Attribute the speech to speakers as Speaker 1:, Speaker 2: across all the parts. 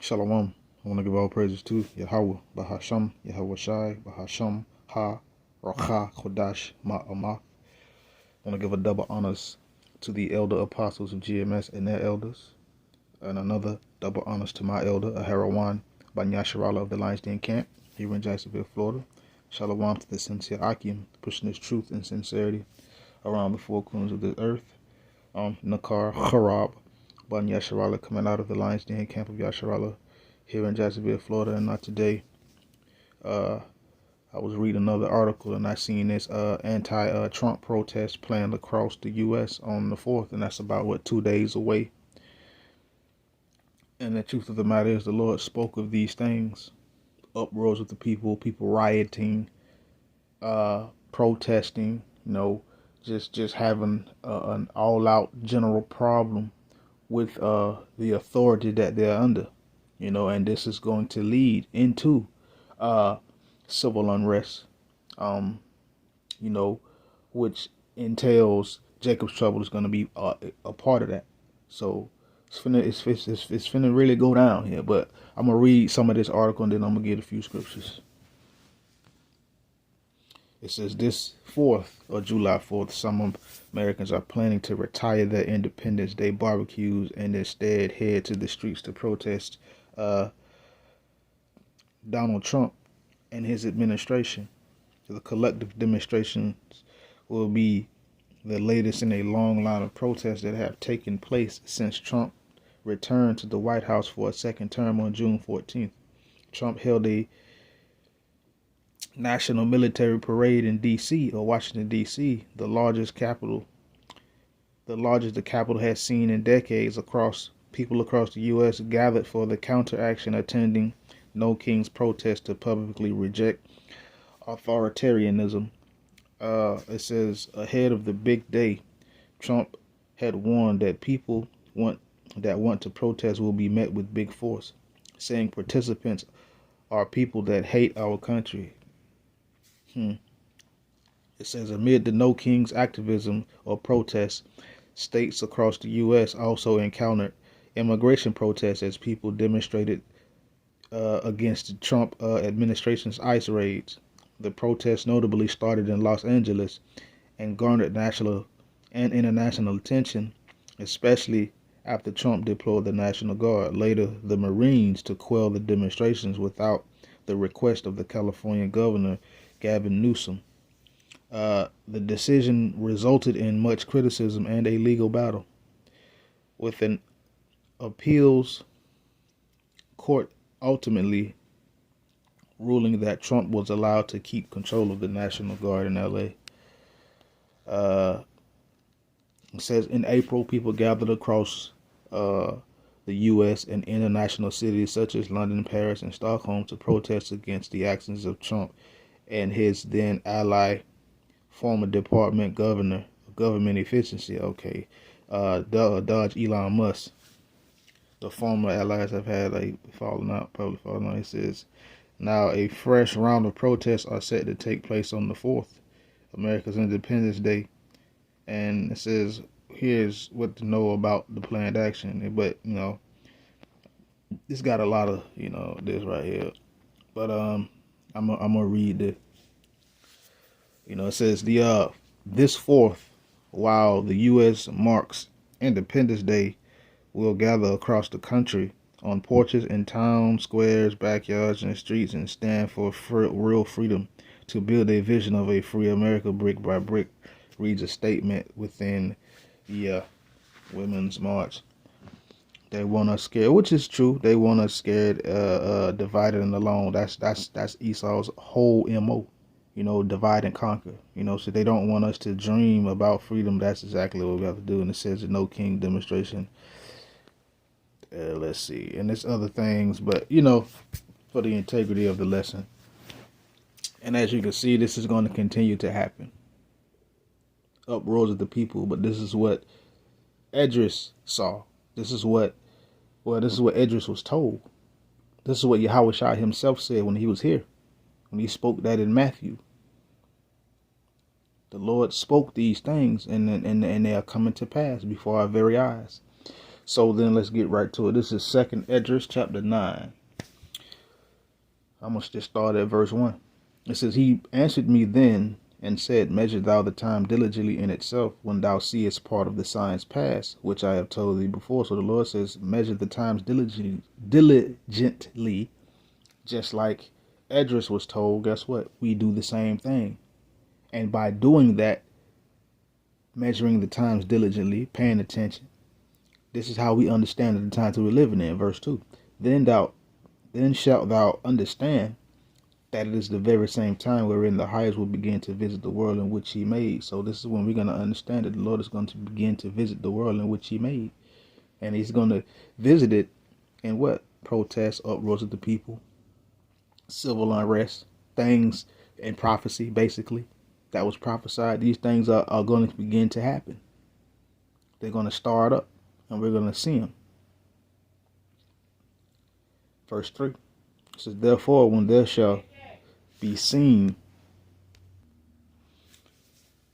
Speaker 1: Shalom. I want to give all praises to Yahweh, Bahasham, Yahweh Shai, Bahasham, Ha, Racha, Kodash, Ma'amah. I want to give a double honors to the elder apostles of GMS and their elders, and another double honors to my elder, Aharawan, Banyasharala of the Lions Den Camp, here in Jacksonville, Florida. Shalom to the sincere Akim, pushing his truth and sincerity around the four corners of the earth. Nakar Harab, Banyasharala, coming out of the Lions Den Camp of Yasharala, here in Jacksonville, Florida. And not today. I was reading another article and I seen this anti-Trump protest planned across the U.S. on the 4th, and that's about 2 days away. And the truth of the matter is, the Lord spoke of these things: uproars of the people rioting, protesting, just having an all-out general problem with the authority that they're under. And this is going to lead into civil unrest, which entails Jacob's trouble is going to be a part of that. So it's finna really go down here. But I'm gonna read some of this article and then I'm gonna get a few scriptures. It says this 4th or July 4th, some Americans are planning to retire their Independence Day barbecues and instead head to the streets to protest Donald Trump and his administration. The collective demonstrations will be the latest in a long line of protests that have taken place since Trump returned to the White House for a second term on June 14th. Trump held a national military parade in D.C. or Washington, D.C., the largest the capital has seen in decades. People across the U.S. gathered for the counteraction, attending No King's protest to publicly reject authoritarianism. It says ahead of the big day, Trump had warned that people want to protest will be met with big force, saying participants are people that hate our country. It says amid the No King's activism or protests, states across the U.S. also encountered immigration protests as people demonstrated against the Trump administration's ICE raids. The protests notably started in Los Angeles and garnered national and international attention, especially after Trump deployed the National Guard, later the Marines, to quell the demonstrations without the request of the California governor, Gavin Newsom. The decision resulted in much criticism and a legal battle, with an appeals court ultimately ruling that Trump was allowed to keep control of the National Guard in L.A. It says in April, people gathered across the U.S. and international cities such as London, Paris, and Stockholm to protest against the actions of Trump and his then ally, former department governor of government efficiency, Dodge Elon Musk. The former allies have had probably fallen out. It says now a fresh round of protests are set to take place on the 4th, America's Independence Day. And it says, here's what to know about the planned action. But, it's got a lot of, this right here. But I'm gonna read it. It says this 4th, while the U.S. marks Independence Day, will gather across the country on porches in town squares, backyards, and streets and stand for real freedom to build a vision of a free America brick by brick, reads a statement within the Women's March. They want us scared, which is true. They want us scared, divided and alone. That's Esau's whole MO, divide and conquer. So they don't want us to dream about freedom. That's exactly what we have to do. And it says the No King demonstration. Let's see, and there's other things, but for the integrity of the lesson. And as you can see, this is going to continue to happen. Uproars of the people, but this is what Esdras saw. This is what Esdras was told. This is what Yahweh Shai himself said when he was here, when he spoke that in Matthew. The Lord spoke these things, and they are coming to pass before our very eyes. So then let's get right to it. This is 2nd Esdras chapter 9. I'm going to just start at verse 1. It says, He answered me then and said, Measure thou the time diligently in itself, when thou seest part of the signs pass, which I have told thee before. So the Lord says, measure the times diligently, just like Esdras was told. Guess what? We do the same thing. And by doing that, measuring the times diligently, paying attention, this is how we understand the times that we're living in. Verse 2. Then shalt thou understand that it is the very same time wherein the highest will begin to visit the world in which he made. So this is when we're going to understand that the Lord is going to begin to visit the world in which he made. And he's going to visit it in what? Protests, uproars of the people, civil unrest, things in prophecy, basically, that was prophesied. These things are going to begin to happen. They're going to start up, and we're going to see them. Verse 3. It says, Therefore, when there shall be seen.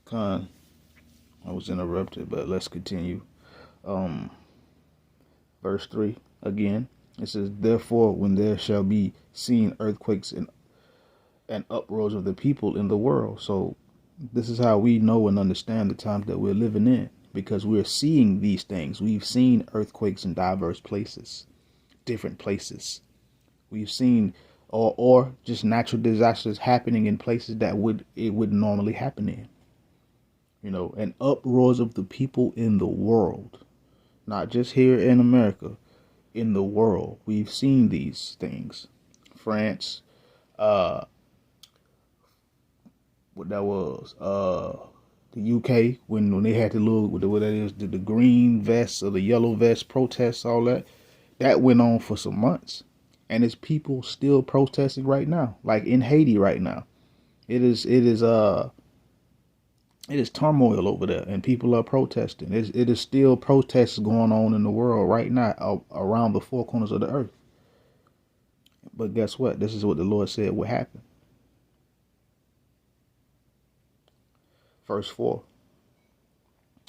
Speaker 1: I was interrupted, but let's continue. Verse 3 again. It says, Therefore, when there shall be seen earthquakes and uproars of the people in the world. So this is how we know and understand the times that we're living in, because we're seeing these things. We've seen earthquakes in diverse places, different places. We've seen or just natural disasters happening in places that it wouldn't normally happen in. And uproars of the people in the world, not just here in America, in the world. We've seen these things. France, what that was, the UK, when they had the the green vests or the yellow vest protests, all that went on for some months. And it's people still protesting right now, like in Haiti right now. It is turmoil over there, and people are protesting. It is still protests going on in the world right now, around the four corners of the earth. But guess what? This is what the Lord said would happen. Verse 4.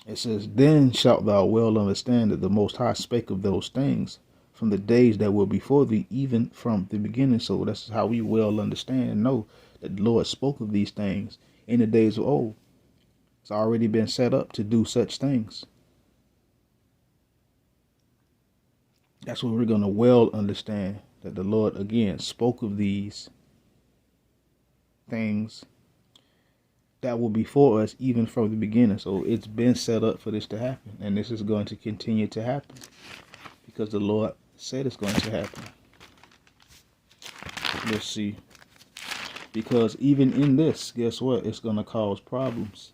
Speaker 1: It says, Then shalt thou well understand that the Most High spake of those things from the days that were before thee, even from the beginning. So that's how we well understand and know that the Lord spoke of these things in the days of old. It's already been set up to do such things. That's what we're going to well understand, that the Lord, again, spoke of these things that were before us, even from the beginning. So it's been set up for this to happen, and this is going to continue to happen because the Lord said it's going to happen. Let's see. Because even in this, guess what? It's going to cause problems.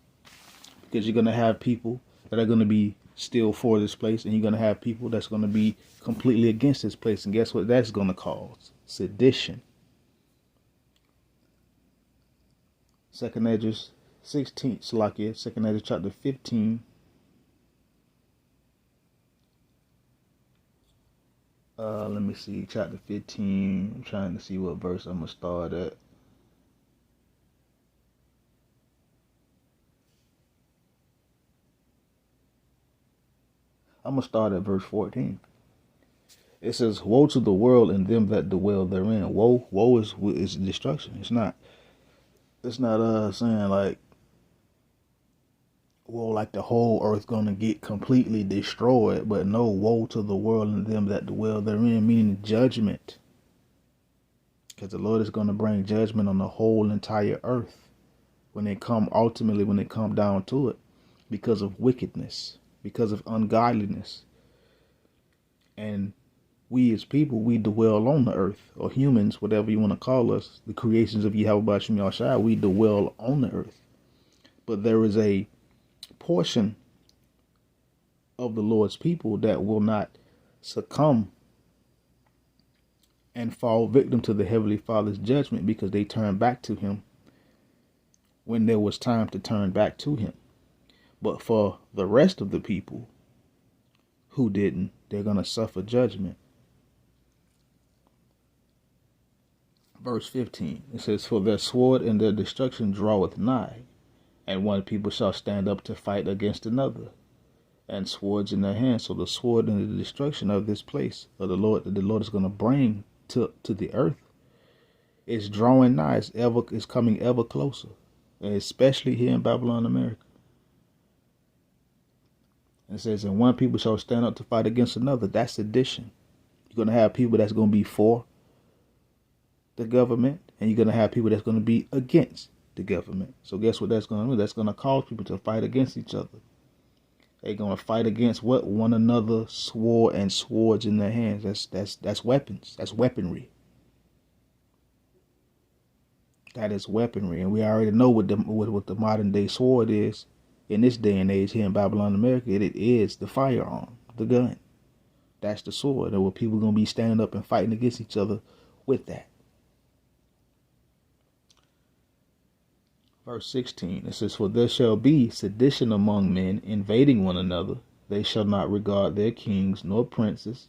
Speaker 1: Because you're going to have people that are going to be still for this place, and you're going to have people that's going to be completely against this place. And guess what that's going to cause? Sedition. 2nd Esdras 16, Salakia, 2nd Esdras chapter 15. Let me see, chapter 15. I'm trying to see what verse I'm going to start at. I'm going to start at verse 14. It says, Woe to the world and them that dwell therein. Woe is destruction. It's not saying like, woe, like the whole earth going to get completely destroyed. But no, woe to the world and them that dwell therein, meaning judgment. Because the Lord is going to bring judgment on the whole entire earth when it come down to it, because of wickedness, because of ungodliness. And we as people, we dwell on the earth, or humans, whatever you want to call us, the creations of Yahweh Shem Yahshai, we dwell on the earth. But there is a portion of the Lord's people that will not succumb and fall victim to the Heavenly Father's judgment, because they turned back to him when there was time to turn back to him. But for the rest of the people who didn't, they're going to suffer judgment. Verse 15, it says, For their sword and their destruction draweth nigh, and one people shall stand up to fight against another. and swords in their hands. So the sword and the destruction of this place of the Lord that the Lord is going to bring to the earth is drawing nigh. It's coming ever closer, and especially here in Babylon, America. And it says, and one people shall stand up to fight against another. That's sedition. You're going to have people that's going to be for the government, and you're going to have people that's going to be against the government. So guess what that's going to do? That's going to cause people to fight against each other. They're going to fight against what? One another, sword and swords in their hands. That's weapons. That's weaponry. That is weaponry. And we already know what the modern day sword is in this day and age here in Babylon, America. It is the firearm, the gun. That's the sword. And where people are going to be standing up and fighting against each other with that. Verse 16, it says, for there shall be sedition among men, invading one another. They shall not regard their kings nor princes,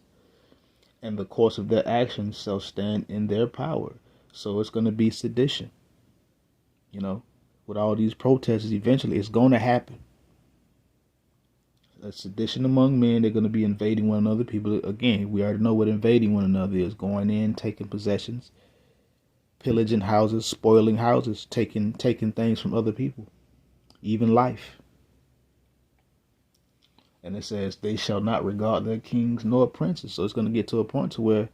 Speaker 1: and the course of their actions shall stand in their power. So it's going to be sedition. You know, with all these protests, eventually it's going to happen. A sedition among men, they're going to be invading one another. People, again, we already know what invading one another is. Going in, taking possessions, pillaging houses, spoiling houses, taking things from other people, even life. And it says they shall not regard their kings nor princes. So it's going to get to a point to where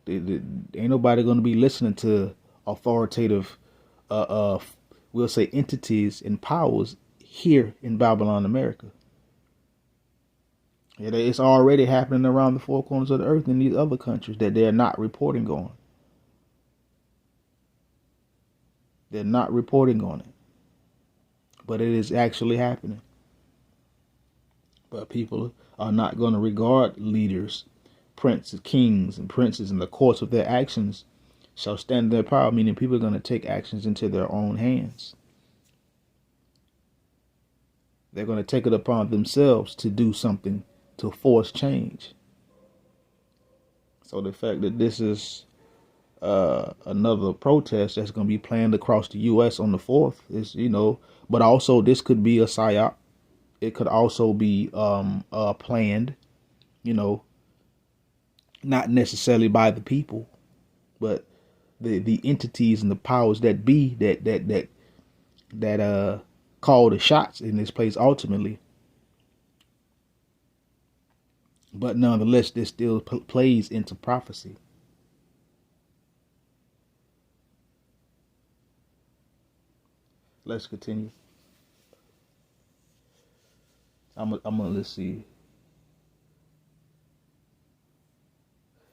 Speaker 1: ain't nobody going to be listening to authoritative, we'll say, entities and powers here in Babylon, America. It's already happening around the four corners of the earth in these other countries that they're not reporting on. They're not reporting on it. But it is actually happening. But people are not going to regard leaders, princes, kings, and princes in the course of their actions shall stand in their power, meaning people are going to take actions into their own hands. They're going to take it upon themselves to do something to force change. So the fact that this is another protest that's going to be planned across the U.S. on the 4th is, but also this could be a psyop. It could also be planned, not necessarily by the people, but the entities and the powers that be that call the shots in this place ultimately. But nonetheless, this still plays into prophecy. Let's continue. Let's see.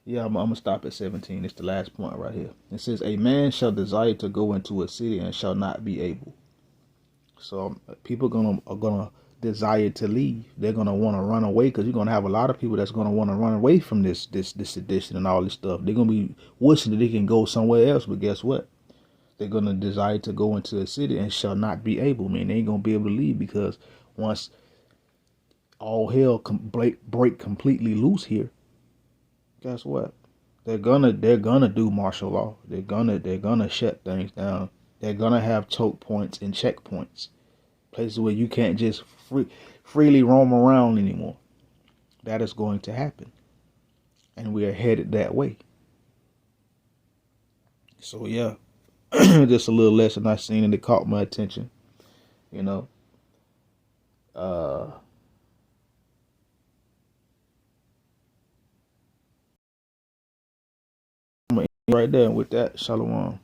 Speaker 1: Yeah, I'm gonna stop at 17. It's the last point right here. It says, a man shall desire to go into a city and shall not be able. So people are gonna desire to leave. They're gonna want to run away, because you're gonna have a lot of people that's gonna want to run away from this sedition and all this stuff. They're gonna be wishing that they can go somewhere else, but guess what? They're gonna desire to go into a city and shall not be able. Man, they ain't gonna be able to leave, because once all hell break completely loose here, guess what? They're gonna do martial law. They're gonna shut things down. They're gonna have choke points and checkpoints, places where you can't just freely roam around anymore. That is going to happen, and we are headed that way. So yeah, just a little lesson I seen and it caught my attention. I'm gonna end right there with that. Shalom.